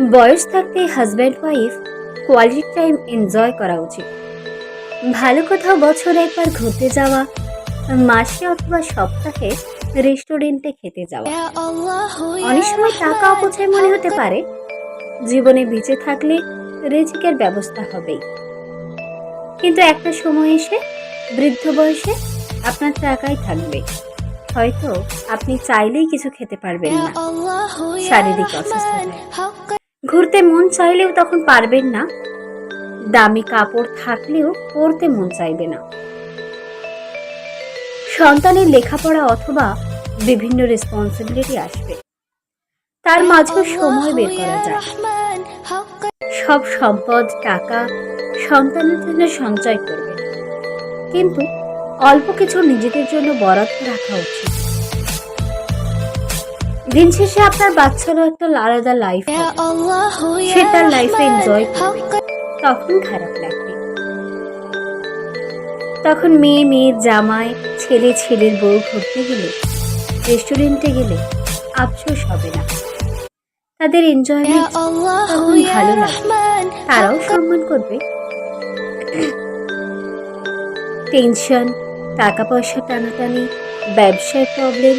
বয়স থাকতে husband wife quality time enjoy করা উচিত। ভালো কোথাও বছরে একবার ঘুরতে যাওয়া, মাসে অথবা সপ্তাহে রেস্টুরেন্টে খেতে যাওয়া। অনেক সময় টাকা অপচয় মনে হতে পারে, জীবনে বেঁচে থাকলে রিজিকের ব্যবস্থা হবেই, কিন্তু একটা সময় এসে বৃদ্ধ বয়সে আপনার টাকাই থাকবে, হয়তো আপনি চাইলেই কিছু খেতে পারবেন না, শারীরিক অসুস্থতায় ঘুরতে মন চাইলেও তখন পারবেন না, দামি কাপড় থাকলেও পরতে মন চাইবে না। সন্তানের লেখাপড়া অথবা বিভিন্ন রেসপন্সিবিলিটি আসবে, তার মাঝেও সময় বের করা যায়। সব সম্পদ টাকা সন্তানের জন্য সঞ্চয় করবে, কিন্তু অল্প কিছু নিজেদের জন্য বরাদ্দ রাখা উচিত। দিন শেষে আপনার বাচ্চারও একটা আলাদা লাইফ, সে তার লাইফে এনজয় করবে, তখন খারাপ লাগবে। তখন মেয়ে মেয়ের জামাই, ছেলে ছেলের বউ ঘুরতে গেলে, রেস্টুরেন্টে গেলে আফসোস হবে না, তাদের এনজয়মেন্ট তখন ভালো লাগবে, তারাও সম্মান করবে। টেনশন, টাকা পয়সা টানাটানি, ব্যবসায় প্রবলেম,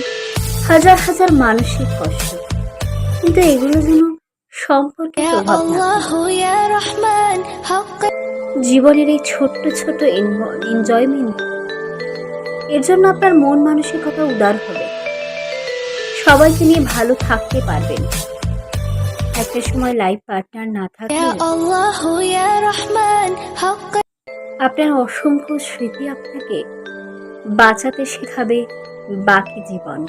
হাজার হাজার মানসিক কষ্ট, কিন্তু এগুলো যেন সম্পর্কে প্রভাব না ফেলে। জীবনের এই ছোট্ট ছোট এনজয়মেন্ট, এর জন্য আপনার মন মানসিকতা উদার হবে, সবাইকে নিয়ে ভালো থাকতে পারবেন। একটা সময় লাইফ পার্টনার না থাকলে আপনার অসংখ্য স্মৃতি আপনাকে বাঁচাতে শেখাবে বাকি জীবন।